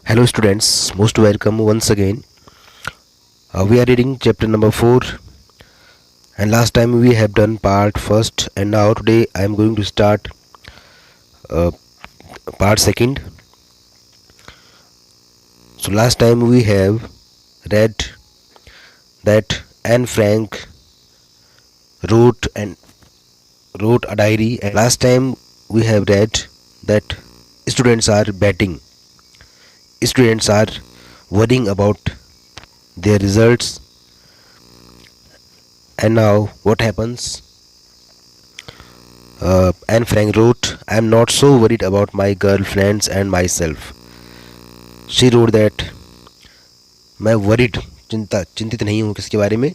Hello students, most welcome once again. We are reading chapter number 4 and last time we have done part first and now today I am going to start uh, part second. So last time we have read that Anne Frank wrote a diary, and last time we have read that students are betting. Students are worrying about their results, and now what happens? Anne Frank wrote, I am not so worried about my girlfriends and myself. She wrote that मैं worried चिंतित नहीं हूँ किसके बारे में,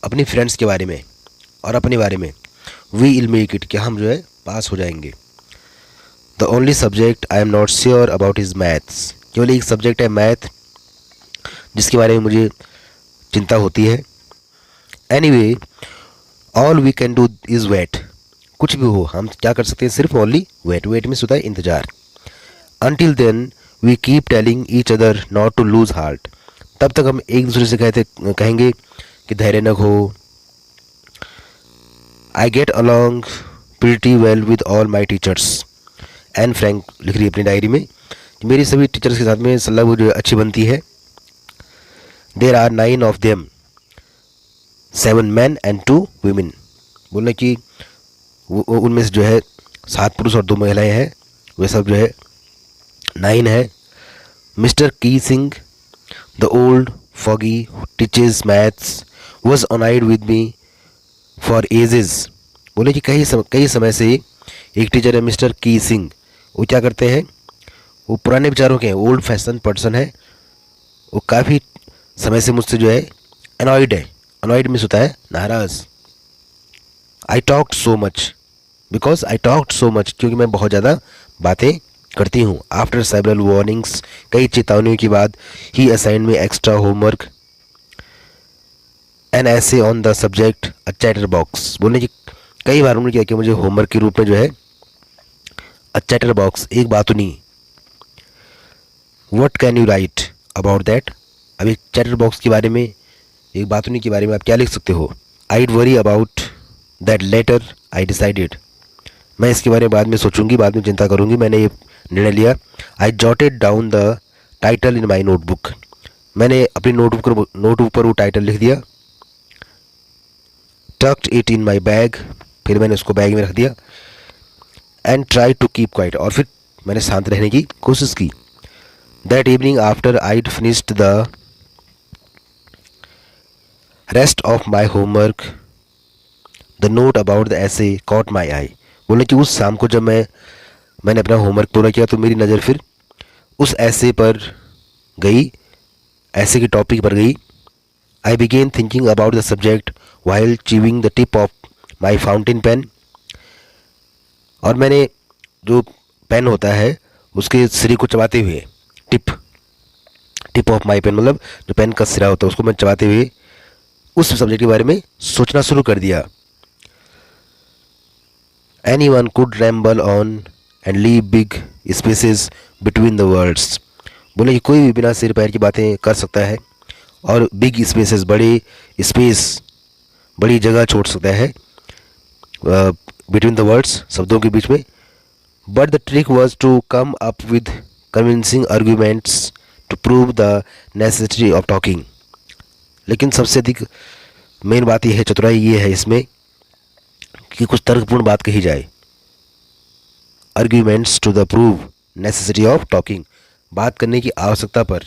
अपनी friends के बारे में और अपने बारे में. वी विल मेक इट, कि हम जो है पास हो जाएंगे. The only subject I am not sure about is maths. केवल एक सब्जेक्ट है मैथ जिसके बारे में मुझे चिंता होती है. Anyway all we can do is wait. कुछ भी हो हम क्या कर सकते हैं, सिर्फ ओनली वेट. वेट में होता है इंतज़ार. Until then we keep telling each other not to lose heart. तब तक हम एक दूसरे से कहेंगे कि धैर्य न खो. I get along pretty well with all my teachers. Anne Frank लिख रही है अपनी डायरी में, मेरी सभी टीचर्स के साथ में सलाह वो जो अच्छी बनती है. There are 9 of them, 7 men and 2 women. बोलने कि उनमें से जो है 7 पुरुष और 2 महिलाएं हैं. वे सब जो है 9 है. Mister K Singh the old foggy teachers maths was annoyed with me for ages. बोले कि कई समय से एक टीचर है मिस्टर की सिंह. वो क्या करते हैं, वो पुराने विचारों के हैं, ओल्ड फैशन पर्सन है. वो काफ़ी समय से मुझसे जो है अनॉइड है. अनॉइड मिस होता है नाराज़. I talked so much, because I talked so much, क्योंकि मैं बहुत ज़्यादा बातें करती हूँ. आफ्टर सेवरल वार्निंग्स, कई चेतावनियों के बाद, ही असाइन में एक्स्ट्रा होमवर्क एन ऐसे on the subject a chatter box. बोलने की कई बार उन्होंने क्या किया, मुझे होमवर्क के रूप में जो है अ चैटर बॉक्स, एक बातुनी. What can you write about that. अब एक चैटर बॉक्स के बारे में, एक बातुनी के बारे में आप क्या लिख सकते हो. I'd worry about that later I decided. मैं इसके बारे में बाद में सोचूंगी, बाद में चिंता करूंगी. मैंने ये निर्णय लिया. I jotted down the title in my notebook. मैंने अपनी नोटबुक पर वो टाइटल लिख दिया. Tucked it in my bag, फिर मैंने उसको बैग में रख दिया. And try to keep quiet, और फिर मैंने शांत रहने की कोशिश की. That evening after I'd finished the rest of my homework the note about the essay caught my eye. बोले कि उस शाम को जब मैंने अपना होमवर्क पूरा किया तो मेरी नज़र फिर उस ऐसे पर गई, ऐसे के टॉपिक पर गई. I began thinking about the subject while chewing the tip of my fountain pen. और मैंने जो पेन होता है उसके सिरे को चबाते हुए, टिप ऑफ माई पेन मतलब जो पेन का सिरा होता है उसको मैं चबाते हुए उस सब्जेक्ट के बारे में सोचना शुरू कर दिया. Any one could ramble on and leave big spaces between the words. बोले कि कोई भी बिना सिर पैर की बातें कर सकता है और बिग स्पेसेस, बड़े स्पेस, बड़ी जगह छोड़ सकता है बिटवीन द वर्ड्स, शब्दों के बीच में. But the trick was to come up with convincing arguments to prove the necessity of talking. लेकिन सबसे अधिक मेन बात यह है, चतुराई ये है इसमें कि कुछ तर्कपूर्ण बात कही जाए. Arguments to the prove necessity of talking, बात करने की आवश्यकता पर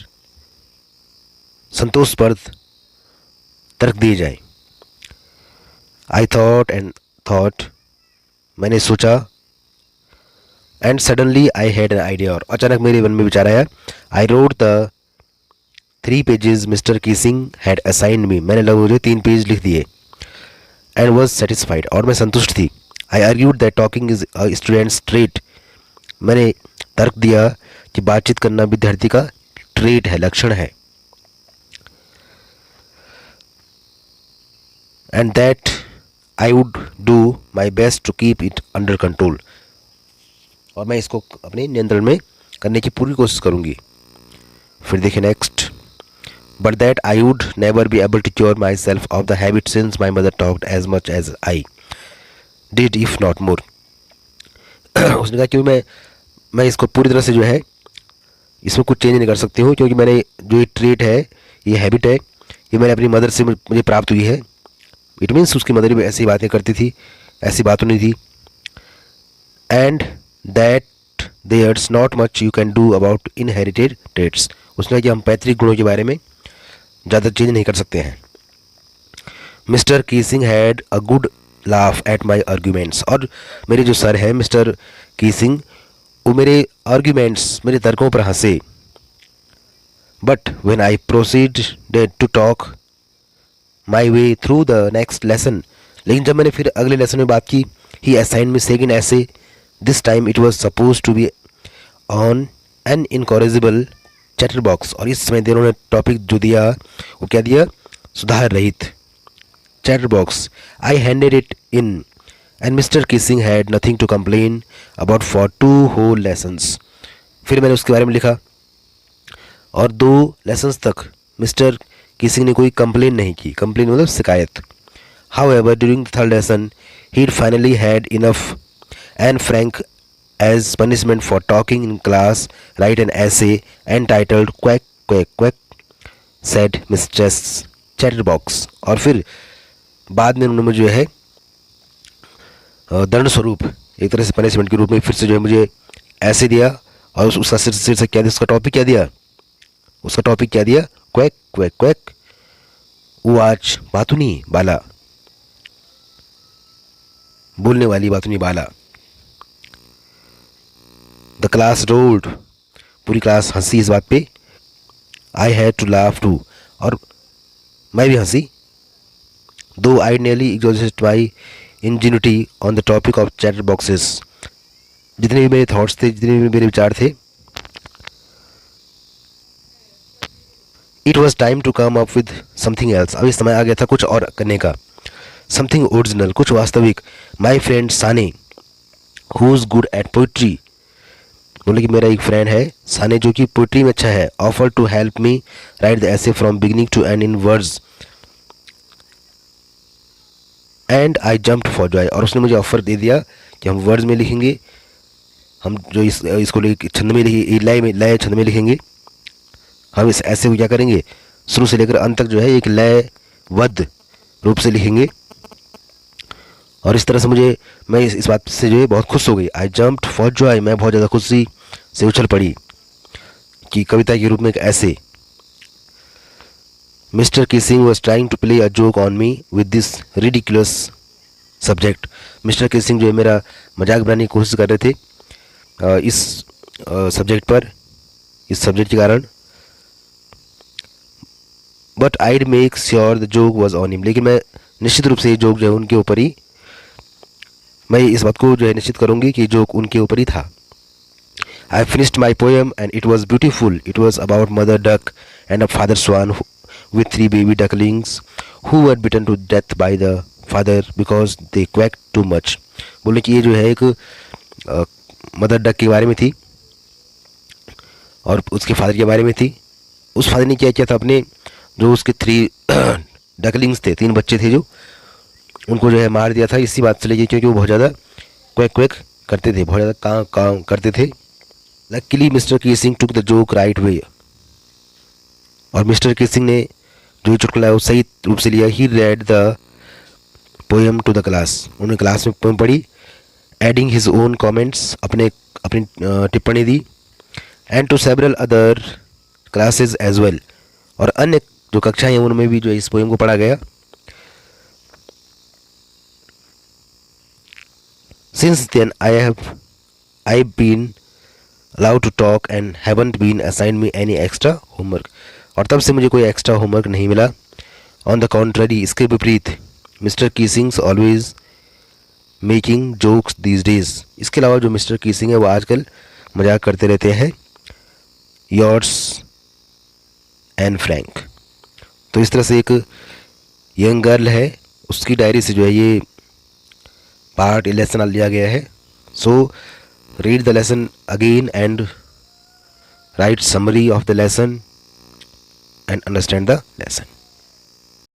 संतोषप्रद तर्क दिए जाए. आई थॉट एंड थॉट, मैंने सोचा. And suddenly I had an idea, और अचानक मेरे मन में विचार आया. I wrote the 3 pages mister Keesing had assigned me. मैंने लगभग मुझे 3 पेज लिख दिए. एंड वॉज सेटिस्फाइड, और मैं संतुष्ट थी. I argued that talking is a student's trait. मैंने तर्क दिया कि बातचीत करना विद्यार्थी का ट्रेट है, लक्षण है. And that I would do my best to keep it under control, और मैं इसको अपने नियंत्रण में करने की पूरी कोशिश करूँगी। फिर देखिए next, but that I would never be able to cure myself of the habit since my mother talked as much as I did if not more. उसने कहा क्योंकि मैं इसको पूरी तरह से जो है इसमें कुछ चेंज नहीं कर सकती हूँ, क्योंकि मैंने जो ये ट्रेट है, ये हैबिट है, ये मैंने अपनी मदर से मुझे प्राप्त हुई है। इट मीन्स उसकी मदर भी ऐसी बातें करती थी, ऐसी बातों नहीं थी। And that there's not much you can do about inherited traits. उसने कहा कि हम पैतृक गुणों के बारे में ज़्यादा चेंज नहीं कर सकते हैं। Mister Keesing had a good laugh at my arguments. और मेरे जो सर हैं मिस्टर कीसिंग, वो मेरे आर्ग्यूमेंट्स, मेरे तर्कों पर हंसे। But when I proceeded to talk my way through the next lesson, लेकिन जब मैंने फिर अगले लेसन में बात की, he assign me second essay. This time it was suppose to be on an incorrigible chatter box. और इस समय इन्होंने टॉपिक जो दिया वो क्या दिया, सुधार रहित chatterbox. I handed it in and Mr Keesing had nothing to complain about for 2 whole lessons. फिर मैंने उसके बारे में लिखा और 2 लेसन्स तक मिस्टर किसिंग ने कोई कंप्लेन नहीं की। कंप्लेन मतलब शिकायत। However during the third lesson he finally had enough and Frank as punishment for talking in class, write an essay entitled quack quack quack said Mistress Chatterbox। और फिर बाद में उन्होंने मुझे है दंड स्वरूप, एक तरह से पनिशमेंट के रूप में फिर से जो है मुझे ऐसे दिया। और उसका शीर्षक क्या दिया, उसका टॉपिक क्या दिया, उसका टॉपिक क्या दिया, क्वैक क्वैक क्वैक वो आज बातुनी बाला, बोलने वाली बातुनी बाला। द क्लास रोल्ड, पूरी क्लास हंसी इस बात पे। I had to laugh too, और मैं भी हंसी। Though I nearly exhausted my ingenuity on the topic of chatter boxes. जितने भी मेरे थॉट्स थे, जितने भी मेरे विचार थे, it was time to come up with something else. अभी समय आ गया था कुछ और करने का। समथिंग ओरिजिनल, कुछ वास्तविक। My friend Sane who is good at poetry, बोले कि मेरा एक फ्रेंड है साने जो कि पोइट्री में अच्छा है। Offer to help me write the essay from beginning to end in words and I jumped for joy. और उसने मुझे ऑफर दे दिया कि हम वर्ड्स में लिखेंगे, हम जो इसको छंद में लय छंद में लिखेंगे। हम इस ऐसे को क्या करेंगे, शुरू से लेकर अंत तक जो है एक लयबद्ध रूप से लिखेंगे। और इस तरह से मैं इस बात से जो है बहुत खुश हो गई। आई जम्प्ड फॉर जॉय, मैं बहुत ज़्यादा खुशी से उछल पड़ी कि कविता के रूप में एक ऐसे। Mr Keesing was trying to play a joke on me with this ridiculous subject. Mr Keesing जो है मेरा मजाक बनाने की कोशिश कर रहे थे इस सब्जेक्ट पर, इस सब्जेक्ट के कारण। But I'd make sure the joke was on him, लेकिन मैं निश्चित रूप से ये जोक जो है उनके ऊपर ही, मैं इस बात को जो है निश्चित करूँगी कि जोक उनके ऊपर ही था। I finished my poem and it was beautiful. It was about mother duck and a father swan with 3 baby ducklings who were bitten to death by the father because they quacked too much। बोले कि ये जो है एक mother duck के बारे में थी और उसके फादर के बारे में थी। उस फादर ने क्या किया था, अपने जो उसके 3 डकलिंग्स थे, 3 बच्चे थे, जो उनको जो है मार दिया था इसी बात से लेके, क्योंकि वो बहुत ज़्यादा क्वैक क्वैक करते थे, बहुत ज़्यादा कां कां करते थे। Luckily mister Keesing took the joke right way, और मिस्टर किसिंग ने जो चुटकुला है वो सही रूप से लिया। He read the poem to the class, उन्होंने क्लास में पोएम पढ़ी। एडिंग हिज ओन कमेंट्स, अपनी टिप्पणी दी। And to several other classes as well, और अन्य जो कक्षाएं हैं उनमें भी जो इस पोएम को पढ़ा गया। Since then I been allowed to talk and haven't been assign me any extra homework, और तब से मुझे कोई एक्स्ट्रा होमवर्क नहीं मिला। ऑन द कॉन्ट्ररी, इसके विपरीत, mister Keesing's always making jokes these days. इसके अलावा जो मिस्टर कीसिंग है वो आजकल मजाक करते रहते हैं। योर्स एंड फ्रैंक, तो इस तरह से एक यंग गर्ल है, उसकी डायरी से जो है ये पार्ट लेसन लिया गया है। So read the lesson again and write summary of the lesson and understand the lesson.